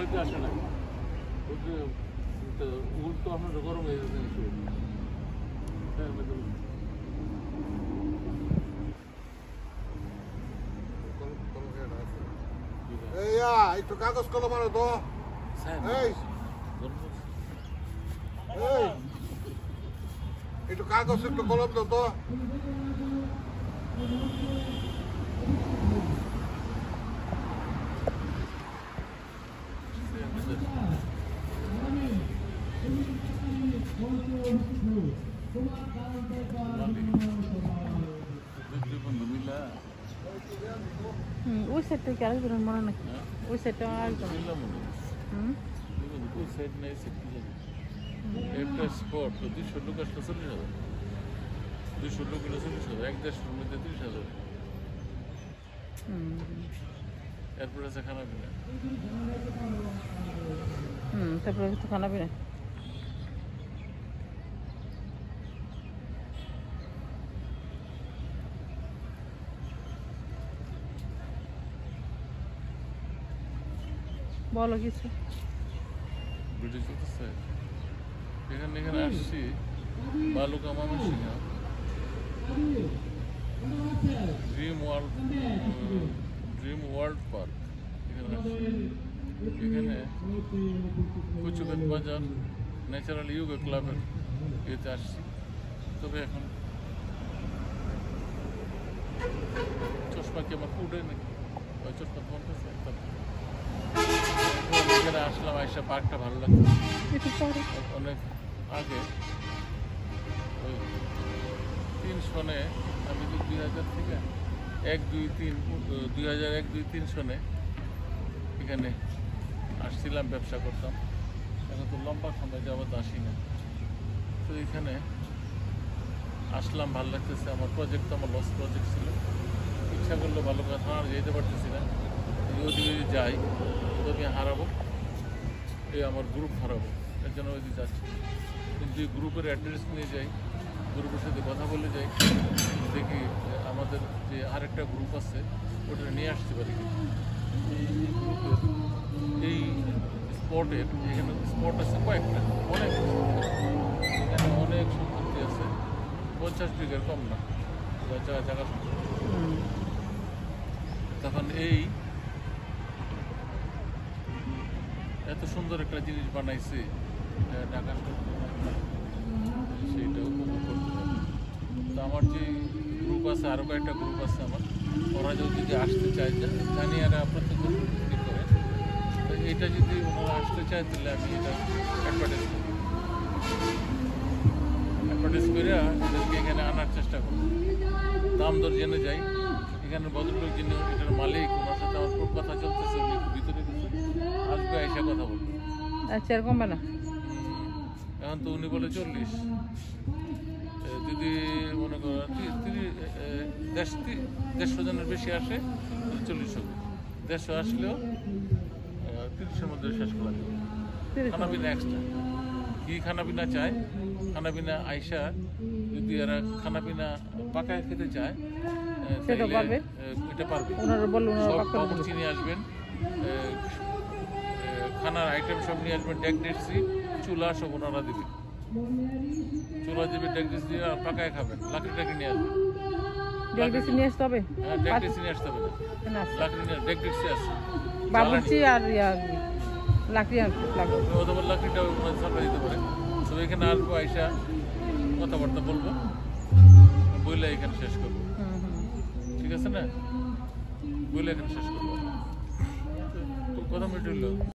বাড়িতে আসে না উল তো আপনার গরম হয়ে যাচ্ছে একটু কাগজ কলম আনো তো একটু কাগজ একটু কলম দাও তো ওই সাইডটা কি আরেকজনের মনে নাকি ওই সাইডটা আরেকজন ওই সাইড নাই সাইড কি জানি একটা স্পট 200 লোক আসলে 40,000 200 লোক হলে 40,000 1-1.5 মধ্যে 30,000 এরপর আছে খানা পিনা তারপরে তো খানা পিনা বলো কিছু ব্রিটিশ চলতেছে এখানে আসছি বালুকা ময়মনসিংহ ড্রিম ওয়ার্ল্ড পার্ক এখানে কুচুবেত বাজার ন্যাচারাল ইয়োগা ক্লাবের ইয়েতে আসছি তবে এখন চশমা কি আমার উঠে নাকি ওই চশমা তোমার কাছে এখানে আসলাম আইসা পার্কটা ভালো লাগছে অনেক আগে ওই 3 সনে আমি তো 2000 থেকে 2001-2-3 সনে এখানে আসছিলাম ব্যবসা করতাম এখন তো লম্বা সময় যাবত আসি না তো এখানে আসলাম ভালো লাগতেছে আমার প্রজেক্ট তো আমার লস প্রজেক্ট ছিল ইচ্ছা করলে ভালো কথা আর যেতে পারতেছি না যদি যাই তো আমি হারাবো এই আমার গ্রুপ হারাবো এর জন্য ওই যাচ্ছি কিন্তু এই গ্রুপের অ্যাড্রেস নিয়ে যাই গ্রুপের সাথে কথা বলে যাই দেখি আমাদের যে আরেকটা গ্রুপ আছে ওটা নিয়ে আসতে পারি এই গ্রুপের এই স্পটের এখানে স্পট আছে কয়েকটা অনেক এখানে অনেক সম্পত্তি আছে 50 বিঘার কম না জায়গা তখন এই এত সুন্দর একটা জিনিস বানাইছে ঢাকা সেইটা উপভোগ করতে হবে তো আমার যে গ্রুপ আছে আরও কয়েকটা গ্রুপ আছে আমার ওরা যদি আসতে চায় জানি এরা প্রত্যেক বছর বিক্রি করে তো এইটা যদি ওনারা আসতে চায় তাহলে আমি এটা অ্যাডভার্টাইজ করে এদেরকে এখানে আনার চেষ্টা করব দাম দর জেনে যাই এখানে ভদ্রলোক যিনি এটার মালিক ওনার সাথে আমার খুব কথা চলতেছে উনি একটু ভিতরে আসবে এসে কথা বলবো আচ্ছা আর কমবে না এখন তো উনি বলে 40 যদি মনে করেন 150 জনের বেশি আসে 40 হবে 150 আসলেও 30-এর মধ্যে শেষ করা যাবে খানা পিনা এক্সট্রা কি খানা পিনা চায় খানা পিনা আইসা যদি এরা খানা পিনা পাকায় খেতে চায় এটা পারবে সব বাবুর্চি নিয়ে আসবেন খানার আইটেম সব নিয়ে আসবেন ডেকডেসি চুলা সব ওনারা দেবে চুলা দেবে ডেকডেসি দিয়ে পাকায় খাবেন লাকড়ি টাকড়ি নিয়ে আসবেন ডেকডেসি নিয়ে আসতে হবে হ্যাঁ ডেকডেসি নিয়ে আসতে হবে না লাকড়ি নিয়ে ডেকডেসি আছে বাবুর্চি আর লাকড়ি লাগবে অথবা লাকড়িটা সাপ্লাই দিতে পারে তো এখানে আসবো আইসা কথাবার্তা বলবো বইলে এখানে শেষ করবো ঠিক আছে না বইলে এখানে শেষ করবো কথা মিট হইল